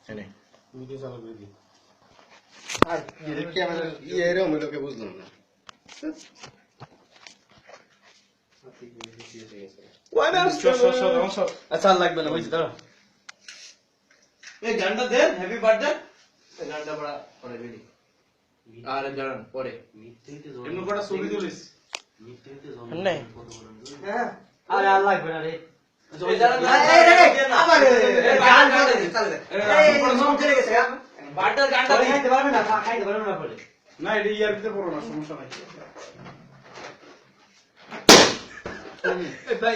এনে ভিডিও চালু করে দি আর ক্যামেরা এরকম লোকে বুঝলাম না আচ্ছা আর লাগবে না বুঝছি দাঁড়া এই গানটা দেন হ্যাপি বার্থডে এই গানটা বড় পরে দিলি আর গান পরে এমন কটা ছবি তুলিস নাই হ্যাঁ আরে আর লাগবে না রে এই যারা না আবার গান গাইতে দে চল এই মন চলে গেছে বার্থডে গানটা খাইতে পারবে না খাইতে পারবে না পরে না এটা ইয়ার ভিতরে পড়ো না সমস্যা নাই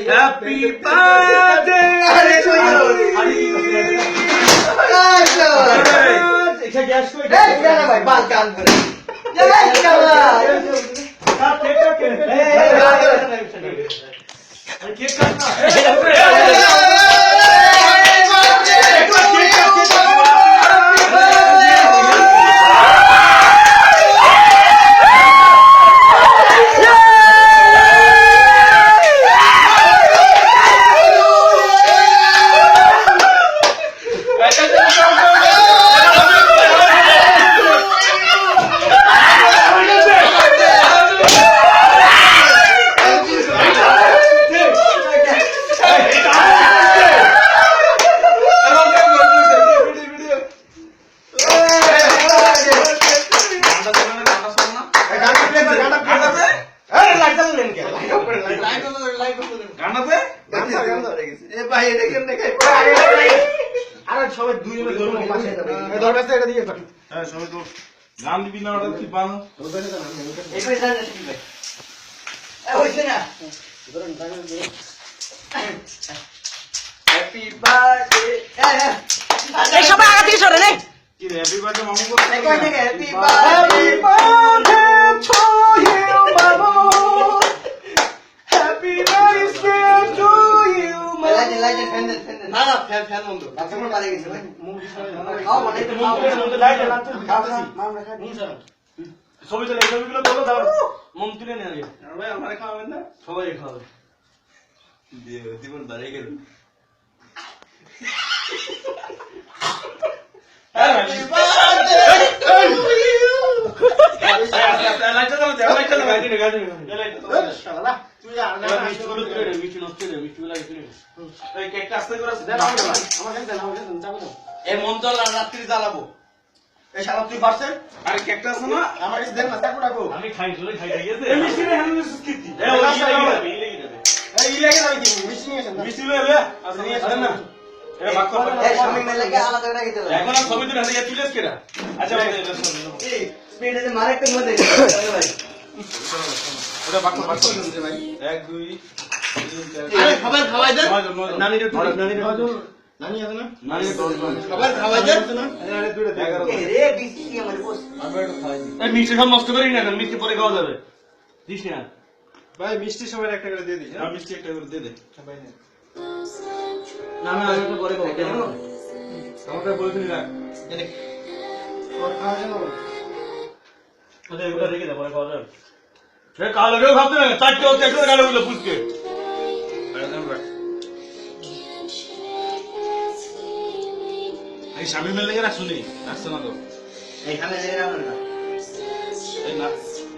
হ্যাপি বার্থডে আরে কই এটা গ্যাস কই এই গানা ভাই বাল গান করে এই গানা সব ঠিক আছে এই গান আরে কেক কাট না গান দিবি না ওটা কি বানো হ্যাপি বার্থডে এই সবাই আগা থেকে সরে নে কি রে হ্যাপি বার্থডে মামু হ্যাপি বার্থডে to you বাবু happy birthday to you light fan না না ফ্যান বন্ধ আমার বাড়ি গেছে খাও মানে একটু ছবি চলে এই ছবিগুলো তোলো দাও মন তুলে নিয়ে আগে ভাই আমারে খাওয়াবেন না সবাই খাবে জীবন বাড়ি গেল হ্যাপি বার্থডে লাইটটা দাও লাইটটা দাও শালা তুই আর না মিষ্টিগুলো তুলে নে মিষ্টি নষ্ট করে মিষ্টিগুলো তুলে নে এই কেকটা আস্তে করে দেন আমাকে দেন যাবো তো এই মন্ত্র রাত্রি জ্বালাবো এই শালা তুই পারছেন আরে কেকটা আছে না আমার কাছে দেন না চাকু ডাকো আমি খাই চলে খাই গেছে এই মিষ্টি রে হ্যান্ড মিষ্টি কিতি এই ওই লাগি যাবে এই ইলাকে যাবে কি মিষ্টি নিয়ে আসেন মিষ্টি লয়ে বে আসলে নিয়ে আসেন না এ বাক্য এই স্বামী মেলে কে আলাদা করে দিতে এখন আর ছবি তুলে হাতে তুলেছ কেডা আচ্ছা ভাই এটা শুনুন এই স্পিডে যে মারে একটা মধ্যে ভাই ওটা বাক্য ভাই 1 2 আরে খাবার খাওয়াই দেন নানি রে নানি আছে না নানি রে খাবার খাওয়াই দেন আরে দুইটা 11 এই রে বিসি কি আমার বস আমি এটা খাই দিই এই মিষ্টি সব নষ্ট করি না কেন মিষ্টি পরে খাওয়া যাবে দিস না ভাই মিষ্টি সবাই একটা করে দিয়ে দিই আমি মিষ্টি একটা করে দে দে ভাই না না আমি তো পরে খাবো কেন আমাকে বলছিলি না ওর খাওয়া যাবে ওটা এগুলো রেখে দে পরে খাওয়া যাবে সে কালো কেউ ভাবতে না চারটে হচ্ছে একটু গেলে বুঝলো পুষকে এই স্বামী মেলে গেরা শুনি আসছে না তো এইখানে জায়গা রাখুন না এই না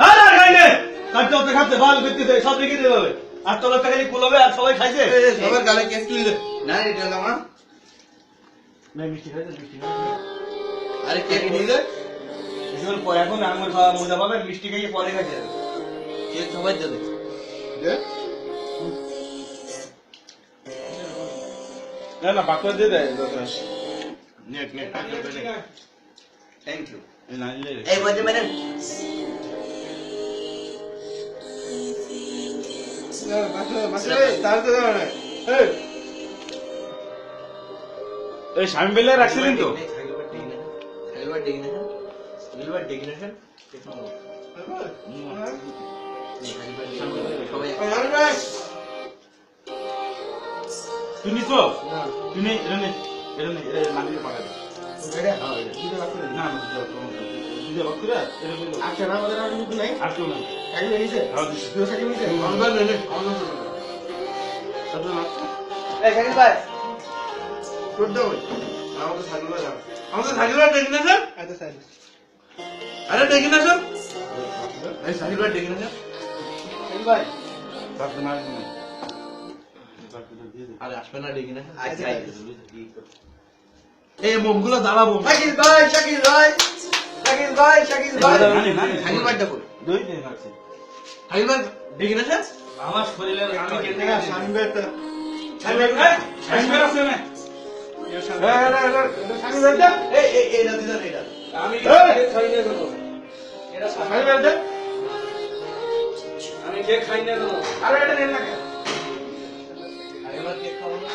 আরে খাই নে চারটে হচ্ছে খাচ্ছে ভালো করতে সব রেখে দিতে হবে আর তোর একটা খালি কুলাবে আর সবাই খাইছে সবার গালে কেক তুই দে না এটা দাও না না মিষ্টি খাইছে মিষ্টি আরে কেক নিয়ে দে এগুলো পরে এখন আঙুর খাওয়া মজা পাবে মিষ্টি খাইয়ে পরে খাইছে কেক সবাই দে দে না না বাক্য দিয়ে দে নেট নেট থ্যাংক ইউ এই নানি লে এই বজে মেরে তার তো না এই স্বামী মেলে রাখছিলেন তো খাইবার ডিগনেশন মিলবার ডিগনেশন সবাই তুই নিছ তুই নেই এটা নেই এটা নানিকে পাকা দে না না তুই বাক্য রে এটা বললো আচ্ছা না আমাদের আর কিছু নাই আর কেউ না কাকি নিছে আর দিস দুই সাকি নিছে অনবার নে সাথে না এই খালি ভাই তোর দাও আমাদের সাইকেল যাবে আমাদের সাকিব ভাই ডেকে না স্যার আচ্ছা স্যার আরে ডেকে না স্যার এই সাকিব ভাই ডেকে না স্যার ভাই বাকি মার দিন আরে আসবে না ডেকে না আচ্ছা এই মুখগুলো দাঁড়াবো শাকিল ভাই শাকিল ভাই শাকিল ভাই শাকিল ভাই সাকিব ভাই ডাকো দুই দিন আছে সাকিব ভাই ডেকে না স্যার আমার শরীরে আমি কেটে না শামিম ভাই তো শামিম আছে না শামিম ভাই দা এই না দিদার এটা আমি খাই না কোনো এটা শামিম ভাই দা আমি কে খাই না কোনো আরে এটা নেন না সাকিব ভাই কেক খাবো না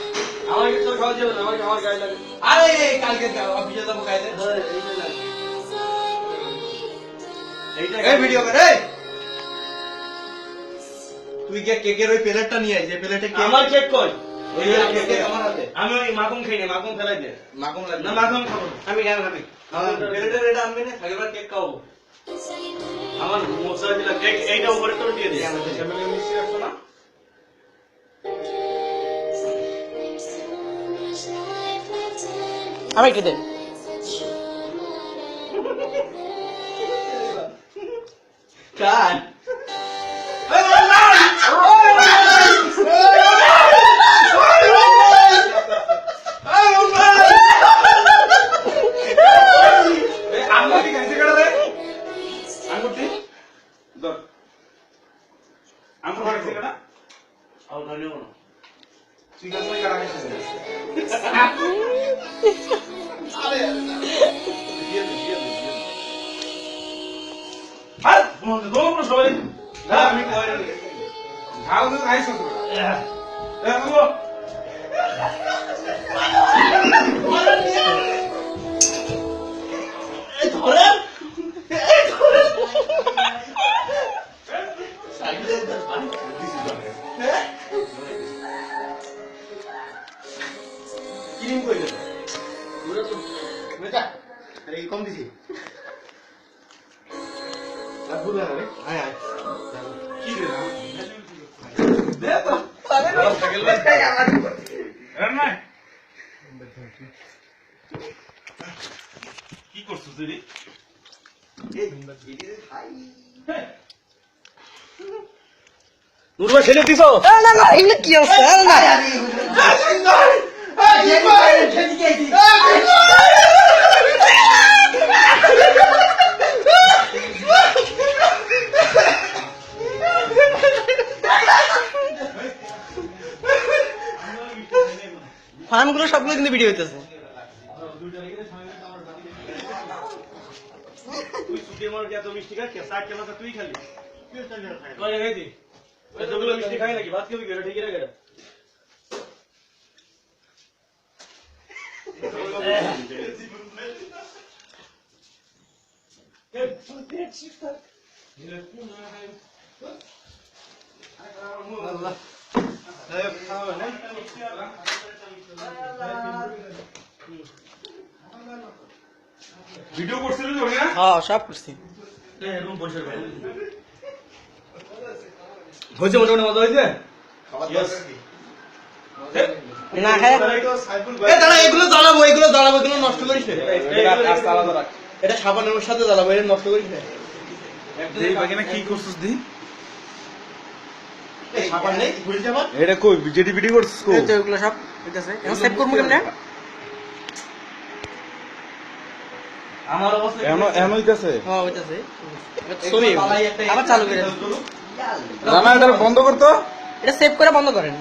আমার কিছু খাওয়া যাবে না আমার গায়ে লাগে আরে কালকে অফিসে যাবো কাইতে এইটা এই ভিডিও করে তুই কে কেকের ওই প্লেটটা নিয়ে আয় যে প্লেটে কেক আমার কেক কই ওই কেক আমার হাতে আমি ওই মাখন খাই না মাখন ফেলাই দে মাখন লাগবে না মাখন খাবো না। আমি গান গাবি প্লেটের এটা আনবি না সাকিব ভাই কেক খাবো আমার মোচা দিলা কেক এইটা উপরে তো দিয়ে দে সামনে মিষ্টি রাখছো না আমি কেটে কার আঙ্গুটি খাইছে কেডা রে আঙ্গুটি ধর আঙ্গুটি খাইছে কেডা আর ধরে না তুই গান গাই করা গেছে আর দোনো সবাই না আমি কই না খাও তো খাইছো তো এ বাবু এই ধরে কিরিম কই গেল মেটা আরে কম দিছি আর ভুল না রে আয় আয় কি রে না দে তো আরে সাইকেল ভাই এর না কি করছিস তুই নুরবা ছেলে দিছো না না এগুলো কি অবস্থা না ফানগুলো সবগুলো কিন্তু ভিডিও হইতেছে তুই ছুটি মার এত মিষ্টি খা কেসা কেনা তুই খালি কই খাইছি এতগুলো মিষ্টি খাই নাকি ভাত খাবি গেলে ঠিক রে গেলে ভিডিও করছিস তো না হ্যাঁ সব করছি রুম পরিষ্কার করে হয়েছে মোটামুটি মজা হয়েছে না খায় এই দাঁড়া এগুলো জ্বালাবো এগুলো নষ্ট করিস না এটা সাবানের সাথে জ্বালাবো এটা নষ্ট করিস না কি করছিস দি এই সাবান নেই ভুল যাবা এটা কই যেটি ভিডিও করছিস কই এই তো এগুলো সব হইতেছে এখন সেভ করবো কেমনে আমার অবস্থা এমন হইতাছে হ্যাঁ হইতেছে ছবি আবার চালু করে জানা এটা বন্ধ করতো এটা সেভ করে বন্ধ করেন